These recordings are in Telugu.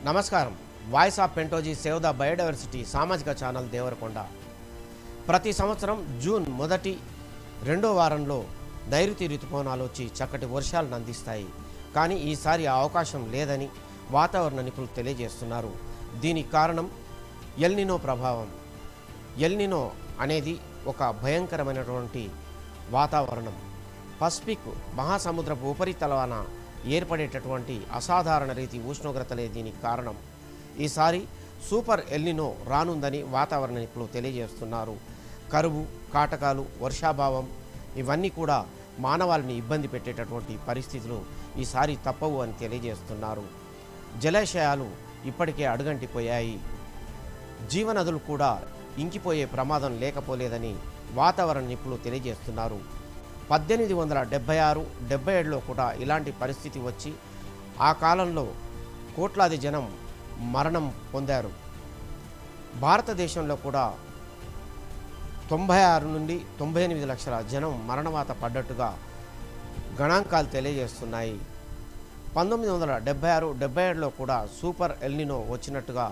నమస్కారం. వాయిస్ ఆఫ్ పెంటోజీ సేవ్ ద బయోడైవర్సిటీ సామాజిక ఛానల్ దేవరకొండ. ప్రతి సంవత్సరం జూన్ మొదటి రెండో వారంలో నైరుతి ఋతుపవనాలు వచ్చి చక్కటి వర్షాలను అందిస్తాయి. కానీ ఈసారి ఆ అవకాశం లేదని వాతావరణ నిపుణులు తెలియజేస్తున్నారు. దీనికి కారణం ఎల్నినో ప్రభావం. ఎల్నినో అనేది ఒక భయంకరమైనటువంటి వాతావరణం. పసిఫిక్ మహాసముద్రపు ఉపరితలాన ఏర్పడేటటువంటి అసాధారణ రీతి ఉష్ణోగ్రతలే దీనికి కారణం. ఈసారి సూపర్ ఎల్నినో రానుందని వాతావరణ నిపుణులు తెలియజేస్తున్నారు. కరువు, కాటకాలు, వర్షాభావం ఇవన్నీ కూడా మానవాళిని ఇబ్బంది పెట్టేటటువంటి పరిస్థితులు ఈసారి తప్పవు అని తెలియజేస్తున్నారు. జలాశయాలు ఇప్పటికే అడుగంటిపోయాయి. జీవనదులు కూడా ఇంకిపోయే ప్రమాదం లేకపోలేదని వాతావరణ నిపుణులు తెలియజేస్తున్నారు. 1876-77లో కూడా ఇలాంటి పరిస్థితి వచ్చి ఆ కాలంలో కోట్లాది జనం మరణం పొందారు. భారతదేశంలో కూడా 96 నుండి 98 లక్షల జనం మరణవాత పడ్డట్టుగా గణాంకాలు తెలియజేస్తున్నాయి. 1976-77లో కూడా సూపర్ ఎల్నినో వచ్చినట్టుగా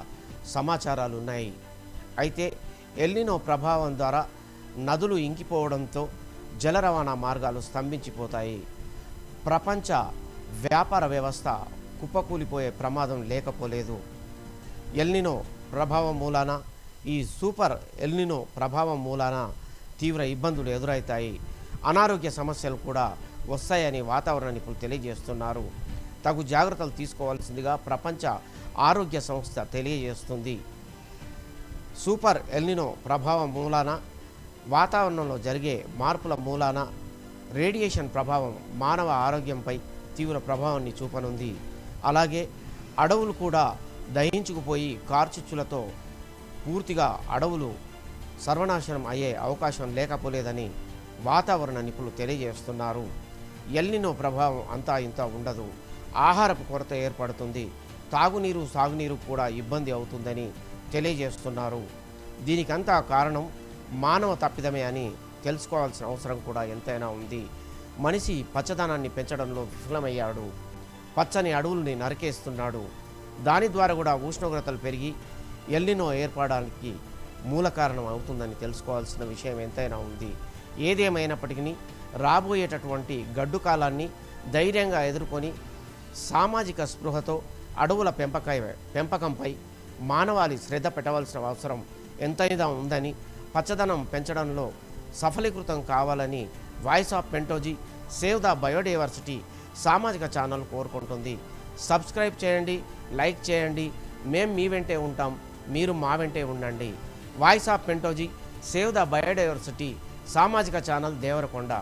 సమాచారాలు ఉన్నాయి. అయితే ఎల్నినో ప్రభావం ద్వారా నదులు ఇంకిపోవడంతో జల రవాణా మార్గాలు స్తంభించిపోతాయి. ప్రపంచ వ్యాపార వ్యవస్థ కుప్పకూలిపోయే ప్రమాదం లేకపోలేదు. ఎల్నినో ప్రభావం మూలాన, ఈ సూపర్ ఎల్నినో ప్రభావం మూలాన తీవ్ర ఇబ్బందులు ఎదురవుతాయి. అనారోగ్య సమస్యలు కూడా వస్తాయని వాతావరణ నిపుణులు తెలియజేస్తున్నారు. తగు జాగ్రత్తలు తీసుకోవాల్సిందిగా ప్రపంచ ఆరోగ్య సంస్థ తెలియజేస్తుంది. సూపర్ ఎల్నినో ప్రభావం మూలాన, వాతావరణంలో జరిగే మార్పుల మూలాన రేడియేషన్ ప్రభావం మానవ ఆరోగ్యంపై తీవ్ర ప్రభావాన్ని చూపనుంది. అలాగే అడవులు కూడా దహించుకుపోయి కార్చిచ్చులతో పూర్తిగా అడవులు సర్వనాశనం అయ్యే అవకాశం లేకపోలేదని వాతావరణ నిపుణులు తెలియజేస్తున్నారు. ఎల్నినో ప్రభావం అంతా ఇంత ఉండదు. ఆహారపు కొరత ఏర్పడుతుంది. తాగునీరు, సాగునీరు కూడా ఇబ్బంది అవుతుందని తెలియజేస్తున్నారు. దీనికంతా కారణం మానవ తప్పిదమే అని తెలుసుకోవాల్సిన అవసరం కూడా ఎంతైనా ఉంది. మనిషి పచ్చదనాన్ని పెంచడంలో విఫలమయ్యాడు. పచ్చని అడవుల్ని నరికేస్తున్నాడు. దాని ద్వారా కూడా ఉష్ణోగ్రతలు పెరిగి ఎల్నినో ఏర్పడడానికి మూల కారణం అవుతుందని తెలుసుకోవాల్సిన విషయం ఎంతైనా ఉంది. ఏదేమైనప్పటికీ రాబోయేటటువంటి గడ్డు కాలాన్ని ధైర్యంగా ఎదుర్కొని సామాజిక స్పృహతో అడవుల పెంపకంపై మానవాళి శ్రద్ధ పెట్టవలసిన అవసరం ఎంతైనా ఉందని, పచ్చదనం పెంచడంలో సఫలీకృతం కావాలని వాయిస్ ఆఫ్ పెంటోజీ సేవ్ ద బయోడైవర్సిటీ సామాజిక ఛానల్ కోరుకుంటుంది. సబ్స్క్రైబ్ చేయండి, లైక్ చేయండి. మేము మీ వెంటే ఉంటాం, మీరు మా వెంటే ఉండండి. వాయిస్ ఆఫ్ పెంటోజీ సేవ్ ద బయోడైవర్సిటీ సామాజిక ఛానల్ దేవరకొండ.